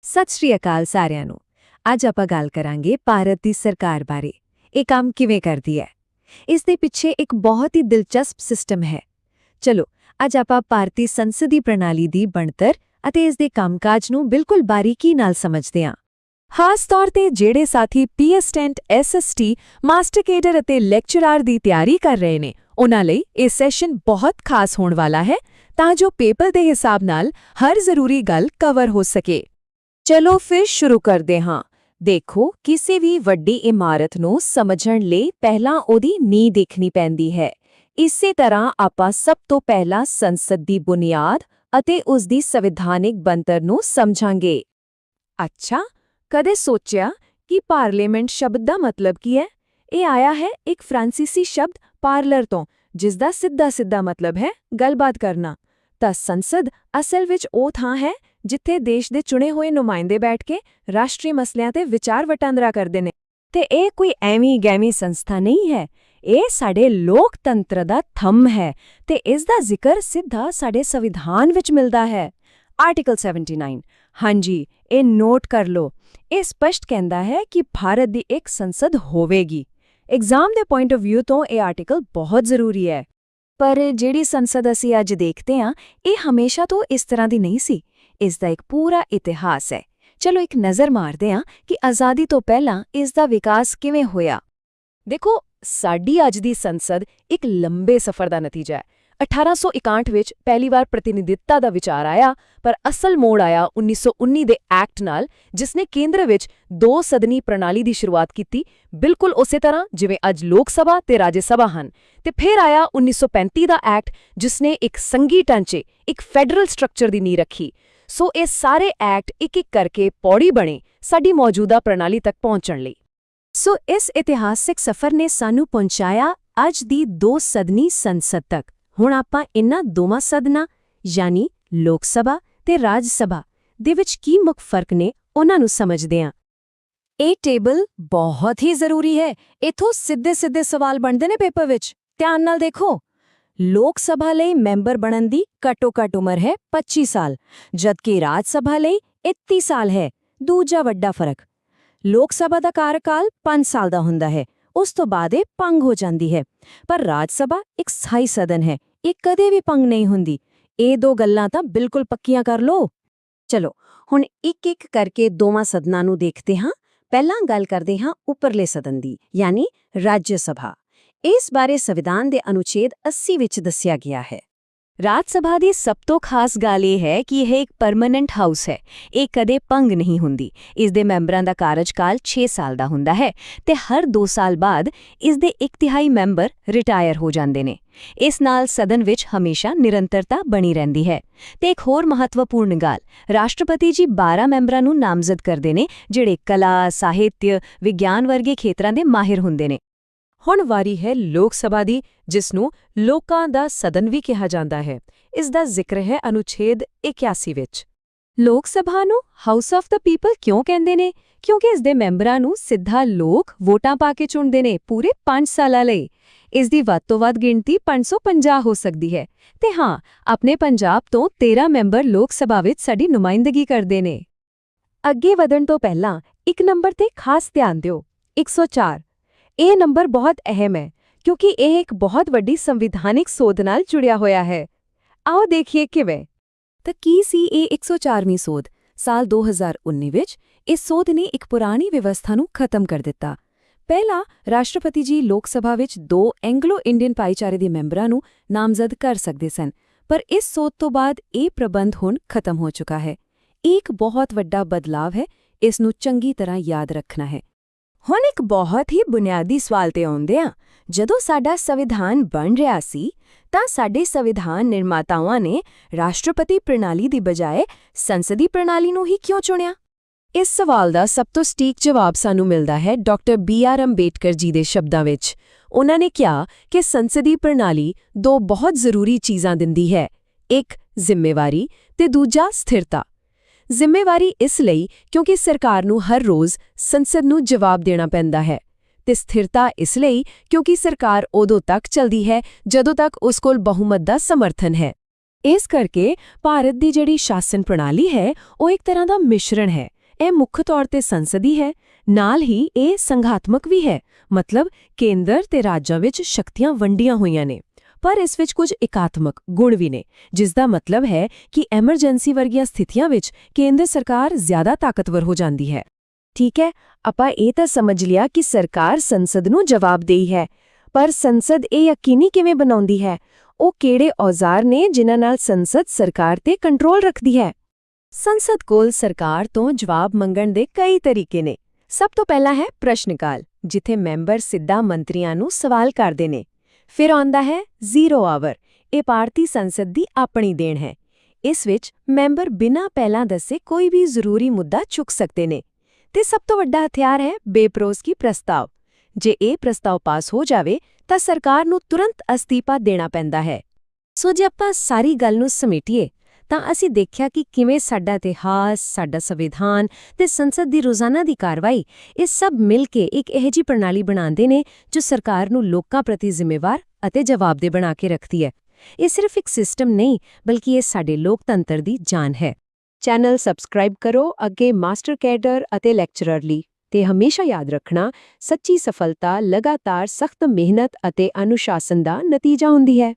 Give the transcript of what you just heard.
ਸਤਿ ਸ਼੍ਰੀ ਅਕਾਲ ਸਾਰਿਆਂ ਨੂੰ। ਅੱਜ ਆਪਾਂ ਗੱਲ ਕਰਾਂਗੇ ਭਾਰਤ ਦੀ ਸਰਕਾਰ ਬਾਰੇ। ਇਹ ਕੰਮ ਕਿਵੇਂ ਕਰਦੀ ਹੈ? ਇਸ ਦੇ ਪਿੱਛੇ ਇੱਕ ਬਹੁਤ ਹੀ ਦਿਲਚਸਪ ਸਿਸਟਮ ਹੈ। ਚਲੋ ਅੱਜ ਆਪਾਂ ਭਾਰਤੀ ਸੰਸਦੀ ਪ੍ਰਣਾਲੀ ਦੀ ਬਣਤਰ ਅਤੇ ਇਸ ਦੇ ਕੰਮਕਾਜ ਨੂੰ ਬਿਲਕੁਲ ਬਾਰੀਕੀ ਨਾਲ ਸਮਝਦੇ ਹਾਂ। ਖਾਸ ਤੌਰ ਤੇ ਜਿਹੜੇ ਸਾਥੀ ਪੀਐਸਟੈਂਟ ਐਸਐਸਟੀ ਮਾਸਟਰ ਕੇਡਰ ਅਤੇ ਲੈਕਚਰਰ ਦੀ ਤਿਆਰੀ ਕਰ ਰਹੇ ਨੇ, ਉਹਨਾਂ ਲਈ ਇਹ ਸੈਸ਼ਨ ਬਹੁਤ ਖਾਸ ਹੋਣ ਵਾਲਾ ਹੈ ਤਾਂ ਜੋ ਪੇਪਰ ਦੇ ਹਿਸਾਬ ਨਾਲ ਹਰ ਜ਼ਰੂਰੀ ਗੱਲ ਕਵਰ ਹੋ ਸਕੇ। ਚਲੋ ਫਿਰ ਸ਼ੁਰੂ ਕਰਦੇ ਹਾਂ। ਦੇਖੋ, ਕਿਸੇ ਵੀ ਵੱਡੀ ਇਮਾਰਤ ਨੂੰ ਸਮਝਣ ਲਈ ਪਹਿਲਾਂ ਉਹਦੀ ਨੀਂਹ ਦੇਖਣੀ ਪੈਂਦੀ ਹੈ। ਇਸੇ ਤਰ੍ਹਾਂ ਆਪਾਂ ਸਭ ਤੋਂ ਪਹਿਲਾਂ ਸੰਸਦ ਦੀ ਬੁਨਿਆਦ ਅਤੇ ਉਸ ਦੀ ਸੰਵਿਧਾਨਿਕ ਬਣਤਰ ਨੂੰ ਸਮਝਾਂਗੇ। ਅੱਛਾ, ਕਦੇ ਸੋਚਿਆ ਕਿ ਪਾਰਲੀਮੈਂਟ ਸ਼ਬਦ ਦਾ ਮਤਲਬ ਕੀ ਹੈ? ਇਹ ਆਇਆ ਹੈ ਇੱਕ ਫਰਾਂਸੀਸੀ ਸ਼ਬਦ ਪਾਰਲਰ ਤੋਂ, ਜਿਸ ਦਾ ਸਿੱਧਾ ਮਤਲਬ ਹੈ ਗੱਲਬਾਤ ਕਰਨਾ। ਤਾਂ ਸੰਸਦ ਅਸਲ ਵਿੱਚ ਉਹ ਥਾਂ ਹੈ ਜਿੱਥੇ ਦੇਸ਼ ਦੇ ਚੁਣੇ ਹੋਏ ਨੁਮਾਇੰਦੇ ਬੈਠ ਕੇ ਰਾਸ਼ਟਰੀ ਮਸਲਿਆਂ ਤੇ ਵਿਚਾਰ ਵਟਾਂਦਰਾ ਕਰਦੇ ਨੇ। ਤੇ ਇਹ ਕੋਈ ਐਵੇਂ-ਗੈਵੀਂ ਸੰਸਥਾ ਨਹੀਂ ਹੈ, ਇਹ ਸਾਡੇ ਲੋਕਤੰਤਰ ਦਾ ਥੰਮ ਹੈ ਤੇ ਇਸ ਦਾ ਜ਼ਿਕਰ ਸਿੱਧਾ ਸਾਡੇ ਸੰਵਿਧਾਨ ਵਿੱਚ ਮਿਲਦਾ ਹੈ। ਆਰਟੀਕਲ 79, ਹਾਂਜੀ, ਇਹ ਨੋਟ ਕਰ ਲਓ। ਇਹ ਸਪਸ਼ਟ ਕਹਿੰਦਾ ਹੈ ਕਿ ਭਾਰਤ ਦੀ ਇੱਕ ਸੰਸਦ ਹੋਵੇਗੀ। ਐਗਜ਼ਾਮ ਦੇ ਪੁਆਇੰਟ ਆਫ ਵਿਊ ਤੋਂ ਇਹ ਆਰਟੀਕਲ ਬਹੁਤ ਜ਼ਰੂਰੀ ਹੈ। ਪਰ ਜਿਹੜੀ ਸੰਸਦ ਅਸੀਂ ਅੱਜ ਦੇਖਦੇ ਹਾਂ, ਇਹ ਹਮੇਸ਼ਾ ਤੋਂ ਇਸ ਤਰ੍ਹਾਂ ਦੀ ਨਹੀਂ ਸੀ। ਇਸ ਦਾ ਇੱਕ ਪੂਰਾ ਇਤਿਹਾਸ ਹੈ। ਚਲੋ ਇੱਕ ਨਜ਼ਰ ਮਾਰਦੇ ਹਾਂ ਕਿ ਆਜ਼ਾਦੀ ਤੋਂ ਪਹਿਲਾਂ ਇਸ ਦਾ ਵਿਕਾਸ ਕਿਵੇਂ ਹੋਇਆ। ਦੇਖੋ, ਸਾਡੀ ਅੱਜ ਦੀ ਸੰਸਦ ਇੱਕ ਲੰਬੇ ਸਫ਼ਰ ਦਾ ਨਤੀਜਾ ਹੈ। 1861 ਵਿੱਚ ਪਹਿਲੀ ਵਾਰ ਪ੍ਰਤੀਨਿਧਤਾ ਦਾ ਵਿਚਾਰ ਆਇਆ, ਪਰ ਅਸਲ ਮੋੜ ਆਇਆ 1919 ਦੇ ਐਕਟ ਨਾਲ, ਜਿਸ ਨੇ ਕੇਂਦਰ ਵਿੱਚ ਦੋ ਸਦਨੀ ਪ੍ਰਣਾਲੀ ਦੀ ਸ਼ੁਰੂਆਤ ਕੀਤੀ, ਬਿਲਕੁਲ ਉਸੇ ਤਰ੍ਹਾਂ ਜਿਵੇਂ ਅੱਜ ਲੋਕ ਸਭਾ ਤੇ ਰਾਜ ਸਭਾ ਹਨ। ਤੇ ਫਿਰ ਆਇਆ 1935 ਦਾ ਐਕਟ, ਜਿਸ ਨੇ ਇੱਕ ਸੰਘੀ ਢਾਂਚੇ, ਇੱਕ ਫੈਡਰਲ ਸਟਰਕਚਰ ਦੀ ਨੀਂਹ ਰੱਖੀ। ਸੋ ਇਹ ਸਾਰੇ ਐਕਟ ਇੱਕ-ਇੱਕ ਕਰਕੇ ਪੌੜੀ ਬਣੇ ਸਾਡੀ ਮੌਜੂਦਾ ਪ੍ਰਣਾਲੀ ਤੱਕ ਪਹੁੰਚਣ ਲਈ। ਸੋ ਇਸ ਇਤਿਹਾਸਿਕ ਸਫ਼ਰ ਨੇ ਸਾਨੂੰ ਪਹੁੰਚਾਇਆ ਅੱਜ ਦੀ ਦੋ ਸਦਨੀ ਸੰਸਦ ਤੱਕ। ਹੁਣ ਆਪਾਂ ਇਨ੍ਹਾਂ ਦੋਵਾਂ ਸਦਨਾਂ ਯਾਨੀ ਲੋਕ ਸਭਾ ਤੇ ਰਾਜ ਸਭਾ ਦੇ ਵਿੱਚ ਕੀ ਮੁੱਖ ਫਰਕ ਨੇ, ਉਹਨਾਂ ਨੂੰ ਸਮਝਦੇ ਹਾਂ। ਇਹ ਟੇਬਲ ਬਹੁਤ ਹੀ ਜ਼ਰੂਰੀ ਹੈ। ਇਥੋਂ ਸਿੱਧੇ ਸਵਾਲ ਬਣਦੇ ਨੇ ਪੇਪਰ ਵਿੱਚ। ਧਿਆਨ ਨਾਲ ਦੇਖੋ, ਲੋਕ ਸਭਾ ਲਈ ਮੈਂਬਰ ਬਣਨ ਦੀ ਘੱਟੋ-ਘੱਟ ਉਮਰ ਹੈ 25 ਸਾਲ, ਜਦਕਿ ਰਾਜ ਸਭਾ ਲਈ 31 ਸਾਲ ਹੈ। ਦੂਜਾ ਵੱਡਾ ਫਰਕ, ਲੋਕ ਸਭਾ ਦਾ ਕਾਰਜਕਾਲ 5 ਸਾਲ ਦਾ ਹੁੰਦਾ ਹੈ, ਉਸ ਤੋਂ ਬਾਅਦ ਇਹ ਭੰਗ ਹੋ ਜਾਂਦੀ ਹੈ। ਪਰ ਰਾਜ ਸਭਾ ਇੱਕ ਸਥਾਈ ਸਦਨ ਹੈ, ਇਹ ਕਦੇ ਵੀ ਭੰਗ ਨਹੀਂ ਹੁੰਦੀ। ਇਹ ਦੋ ਗੱਲਾਂ ਤਾਂ ਬਿਲਕੁਲ ਪੱਕੀਆਂ ਕਰ ਲਓ। ਚਲੋ ਹੁਣ ਇੱਕ-ਇੱਕ ਕਰਕੇ ਦੋਵਾਂ ਸਦਨਾਂ ਨੂੰ ਦੇਖਦੇ ਹਾਂ। ਪਹਿਲਾਂ ਗੱਲ ਕਰਦੇ ਹਾਂ ਉੱਪਰਲੇ ਸਦਨ ਦੀ, ਯਾਨੀ ਰਾਜ ਸਭਾ। ਇਸ ਬਾਰੇ ਸੰਵਿਧਾਨ ਦੇ ਅਨੁਛੇਦ 80 ਵਿੱਚ ਦੱਸਿਆ ਗਿਆ ਹੈ। ਰਾਜ ਸਭਾ ਦੀ ਸਭ ਤੋਂ ਖਾਸ ਗੱਲ ਇਹ ਹੈ ਕਿ ਇਹ ਇੱਕ ਪਰਮਾਨੈਂਟ ਹਾਊਸ ਹੈ। ਇਹ ਕਦੇ ਭੰਗ ਨਹੀਂ ਹੁੰਦੀ। ਇਸ ਦੇ ਮੈਂਬਰਾਂ ਦਾ ਕਾਰਜਕਾਲ 6 ਸਾਲ ਦਾ ਹੁੰਦਾ ਹੈ ਤੇ ਹਰ 2 ਸਾਲ ਬਾਅਦ ਇਸ ਦੇ 1/3 ਮੈਂਬਰ ਰਿਟਾਇਰ ਹੋ ਜਾਂਦੇ ਨੇ। ਇਸ ਨਾਲ ਸਦਨ ਵਿੱਚ ਹਮੇਸ਼ਾ ਨਿਰੰਤਰਤਾ ਬਣੀ ਰਹਿੰਦੀ ਹੈ। ਤੇ ਇੱਕ ਹੋਰ ਮਹੱਤਵਪੂਰਨ ਗੱਲ, ਰਾਸ਼ਟਰਪਤੀ ਜੀ 12 ਮੈਂਬਰਾਂ ਨੂੰ ਨਾਮਜ਼ਦ ਕਰਦੇ ਨੇ, ਜਿਹੜੇ ਕਲਾ, ਸਾਹਿਤ, ਵਿਗਿਆਨ ਵਰਗੇ ਖੇਤਰਾਂ ਦੇ ਮਾਹਿਰ ਹੁੰਦੇ ਨੇ। ਹੁਣ ਵਾਰੀ ਹੈ ਲੋਕ ਸਭਾ ਦੀ, ਜਿਸ ਨੂੰ ਲੋਕਾਂ ਦਾ ਸਦਨ ਵੀ ਕਿਹਾ ਜਾਂਦਾ ਹੈ। ਇਸ ਦਾ ਜ਼ਿਕਰ ਹੈ ਅਨੁਛੇਦ 81 ਵਿੱਚ। ਲੋਕ ਸਭਾ ਨੂੰ ਹਾਊਸ ਆਫ ਦਾ ਪੀਪਲ ਕਿਉਂ ਕਹਿੰਦੇ ਨੇ? ਕਿਉਂਕਿ ਇਸ ਦੇ ਮੈਂਬਰਾਂ ਨੂੰ ਸਿੱਧਾ ਲੋਕ ਵੋਟਾਂ ਪਾ ਕੇ ਚੁਣਦੇ ਨੇ ਪੂਰੇ 5 ਸਾਲਾਂ ਲਈ। ਇਸ ਦੀ ਵੱਧ ਤੋਂ ਵੱਧ ਗਿਣਤੀ 550 ਹੋ ਸਕਦੀ ਹੈ। ਤੇ ਹਾਂ, ਆਪਣੇ ਪੰਜਾਬ ਤੋਂ 13 ਮੈਂਬਰ ਲੋਕ ਸਭਾ ਵਿੱਚ ਸਾਡੀ ਨੁਮਾਇੰਦਗੀ ਕਰਦੇ ਨੇ। ਅੱਗੇ ਵਧਣ ਤੋਂ ਪਹਿਲਾਂ ਇੱਕ ਨੰਬਰ ਤੇ ਖਾਸ ਧਿਆਨ ਦਿਓ, 104। ਇਹ ਨੰਬਰ ਬਹੁਤ ਅਹਿਮ ਹੈ ਕਿਉਂਕਿ ਇਹ ਇੱਕ ਬਹੁਤ ਵੱਡੀ ਸੰਵਿਧਾਨਿਕ ਸੋਧ ਨਾਲ ਜੁੜਿਆ ਹੋਇਆ ਹੈ। ਆਓ ਦੇਖੀਏ ਕਿਵੇਂ। ਤਾਂ ਕੀ ਸੀ ਇਹ 104ਵੀਂ ਸੋਧ? ਸਾਲ 2019 ਵਿੱਚ ਇਸ ਸੋਧ ਨੇ ਇੱਕ ਪੁਰਾਣੀ ਵਿਵਸਥਾ ਨੂੰ ਖਤਮ ਕਰ ਦਿੱਤਾ। ਪਹਿਲਾਂ ਰਾਸ਼ਟਰਪਤੀ ਜੀ ਲੋਕ ਸਭਾ ਵਿੱਚ 2 ਐਂਗਲੋ ਇੰਡੀਅਨ ਭਾਈਚਾਰੇ ਦੇ ਮੈਂਬਰਾਂ ਨੂੰ ਨਾਮਜ਼ਦ ਕਰ ਸਕਦੇ ਸਨ, ਪਰ ਇਸ ਸੋਧ ਤੋਂ ਬਾਅਦ ਇਹ ਪ੍ਰਬੰਧ ਹੁਣ ਖਤਮ ਹੋ ਚੁੱਕਾ ਹੈ। ਇਹ ਇੱਕ ਬਹੁਤ ਵੱਡਾ ਬਦਲਾਵ ਹੈ, ਇਸ ਨੂੰ ਚੰਗੀ ਤਰ੍ਹਾਂ ਯਾਦ ਰੱਖਣਾ ਹੈ। ਹੁਣ ਇੱਕ ਬਹੁਤ ਹੀ ਬੁਨਿਆਦੀ ਸਵਾਲ ਤੇ ਆਉਂਦੇ ਹਾਂ। ਜਦੋਂ ਸਾਡਾ ਸੰਵਿਧਾਨ ਬਣ ਰਿਹਾ ਸੀ ਤਾਂ ਸਾਡੇ ਸੰਵਿਧਾਨ ਨਿਰਮਾਤਾਵਾਂ ਨੇ ਰਾਸ਼ਟਰਪਤੀ ਪ੍ਰਣਾਲੀ ਦੀ ਬਜਾਏ ਸੰਸਦੀ ਪ੍ਰਣਾਲੀ ਨੂੰ ਹੀ ਕਿਉਂ ਚੁਣਿਆ? ਇਸ ਸਵਾਲ ਦਾ ਸਭ ਤੋਂ ਸਟੀਕ ਜਵਾਬ ਸਾਨੂੰ ਮਿਲਦਾ ਹੈ ਡਾਕਟਰ B.R. ਅੰਬੇਡਕਰ ਜੀ ਦੇ ਸ਼ਬਦਾਂ ਵਿੱਚ। ਉਹਨਾਂ ਨੇ ਕਿਹਾ ਕਿ ਸੰਸਦੀ ਪ੍ਰਣਾਲੀ 2 ਬਹੁਤ ਜ਼ਰੂਰੀ ਚੀਜ਼ਾਂ ਦਿੰਦੀ ਹੈ, ਇੱਕ ਜ਼ਿੰਮੇਵਾਰੀ ਤੇ ਦੂਜਾ ਸਥਿਰਤਾ। ਜ਼ਿੰਮੇਵਾਰੀ ਇਸ ਲਈ ਕਿਉਂਕਿ ਸਰਕਾਰ ਨੂੰ ਹਰ ਰੋਜ਼ ਸੰਸਦ ਨੂੰ ਜਵਾਬ ਦੇਣਾ ਪੈਂਦਾ ਹੈ, ਤੇ ਸਥਿਰਤਾ ਇਸ ਲਈ ਕਿਉਂਕਿ ਸਰਕਾਰ ਉਦੋਂ ਤੱਕ ਚੱਲਦੀ ਹੈ ਜਦੋਂ ਤੱਕ ਉਸ ਕੋਲ ਬਹੁਮਤ ਦਾ ਸਮਰਥਨ ਹੈ। ਇਸ ਕਰਕੇ ਭਾਰਤ ਦੀ ਜਿਹੜੀ ਸ਼ਾਸਨ ਪ੍ਰਣਾਲੀ ਹੈ ਉਹ ਇੱਕ ਤਰ੍ਹਾਂ ਦਾ ਮਿਸ਼ਰਣ ਹੈ। ਇਹ ਮੁੱਖ ਤੌਰ ਤੇ ਸੰਸਦੀ ਹੈ, ਨਾਲ ਹੀ ਇਹ ਸੰਘਾਤਮਕ ਵੀ ਹੈ, ਮਤਲਬ ਕੇਂਦਰ ਤੇ ਰਾਜਾਂ ਵਿੱਚ ਸ਼ਕਤੀਆਂ ਵੰਡੀਆਂ ਹੋਈਆਂ ਨੇ। ਪਰ ਇਸ ਵਿੱਚ ਕੁਝ ਇਕਾਤਮਕ ਗੁਣ ਵੀ ਨੇ, ਜਿਸ ਦਾ ਮਤਲਬ ਹੈ ਕਿ ਐਮਰਜੈਂਸੀ ਵਰਗੀਆਂ ਸਥਿਤੀਆਂ ਵਿੱਚ ਕੇਂਦਰ ਸਰਕਾਰ ਜ਼ਿਆਦਾ ਤਾਕਤਵਰ ਹੋ ਜਾਂਦੀ ਹੈ। ਠੀਕ ਹੈ, ਆਪਾਂ ਇਹ ਤਾਂ ਸਮਝ ਲਿਆ ਕਿ ਸਰਕਾਰ ਸੰਸਦ ਨੂੰ ਜਵਾਬਦੇਹੀ ਹੈ, ਪਰ ਸੰਸਦ ਇਹ ਯਕੀਨੀ ਕਿਵੇਂ ਬਣਾਉਂਦੀ ਹੈ? ਉਹ ਕਿਹੜੇ ਔਜ਼ਾਰ ਨੇ ਜਿਨ੍ਹਾਂ ਨਾਲ ਸੰਸਦ ਸਰਕਾਰ ਤੇ ਕੰਟਰੋਲ ਰੱਖਦੀ ਹੈ? ਸੰਸਦ ਕੋਲ ਸਰਕਾਰ ਤੋਂ ਜਵਾਬ ਮੰਗਣ ਦੇ ਕਈ ਤਰੀਕੇ ਨੇ। ਸਭ ਤੋਂ ਪਹਿਲਾਂ ਹੈ ਪ੍ਰਸ਼ਨ ਕਾਲ, ਜਿੱਥੇ ਮੈਂਬਰ ਸਿੱਧਾ ਮੰਤਰੀਆਂ ਨੂੰ ਸਵਾਲ ਕਰਦੇ ਨੇ। ਫਿਰ ਆਉਂਦਾ ਹੈ ਜ਼ੀਰੋ ਆਵਰ, ਇਹ ਭਾਰਤੀ ਸੰਸਦ ਦੀ ਆਪਣੀ ਦੇਣ ਹੈ। ਇਸ ਵਿੱਚ ਮੈਂਬਰ ਬਿਨਾਂ ਪਹਿਲਾਂ ਦੱਸੇ ਕੋਈ ਵੀ ਜ਼ਰੂਰੀ ਮੁੱਦਾ ਚੁੱਕ ਸਕਦੇ ਨੇ। ਤੇ ਸਭ ਤੋਂ ਵੱਡਾ ਹਥਿਆਰ ਹੈ ਬੇਪਰੋਸਗੀ ਪ੍ਰਸਤਾਵ। ਜੇ ਇਹ ਪ੍ਰਸਤਾਵ ਪਾਸ ਹੋ ਜਾਵੇ ਤਾਂ ਸਰਕਾਰ ਨੂੰ ਤੁਰੰਤ ਅਸਤੀਫਾ ਦੇਣਾ ਪੈਂਦਾ ਹੈ। ਸੋ ਜੇ ਆਪਾਂ ਸਾਰੀ ਗੱਲ ਨੂੰ ਸਮੇਟੀਏ ਤਾਂ ਅਸੀਂ ਦੇਖਿਆ ਕਿ ਕਿਵੇਂ ਸਾਡਾ ਇਤਿਹਾਸ, ਸਾਡਾ ਸੰਵਿਧਾਨ ਤੇ ਸੰਸਦ ਦੀ ਰੋਜ਼ਾਨਾ ਦੀ ਕਾਰਵਾਈ, ਇਹ ਸਭ ਮਿਲ ਕੇ ਇੱਕ ਇਹੋ ਜਿਹੀ ਪ੍ਰਣਾਲੀ ਬਣਾਉਂਦੇ ਨੇ ਜੋ ਸਰਕਾਰ ਨੂੰ ਲੋਕਾਂ ਪ੍ਰਤੀ ਜ਼ਿੰਮੇਵਾਰ ਅਤੇ ਜਵਾਬਦੇਹ ਬਣਾ ਕੇ ਰੱਖਦੀ ਹੈ। ਇਹ ਸਿਰਫ ਇੱਕ ਸਿਸਟਮ ਨਹੀਂ, ਬਲਕਿ ਇਹ ਸਾਡੇ ਲੋਕਤੰਤਰ ਦੀ ਜਾਨ ਹੈ। ਚੈਨਲ ਸਬਸਕ੍ਰਾਈਬ ਕਰੋ ਅੱਗੇ ਮਾਸਟਰ ਕੈਡਰ ਅਤੇ ਲੈਕਚਰਰ ਲਈ। ਤੇ ਹਮੇਸ਼ਾ ਯਾਦ ਰੱਖਣਾ, ਸੱਚੀ ਸਫਲਤਾ ਲਗਾਤਾਰ ਸਖਤ ਮਿਹਨਤ ਅਤੇ ਅਨੁਸ਼ਾਸਨ ਦਾ ਨਤੀਜਾ ਹੁੰਦੀ ਹੈ।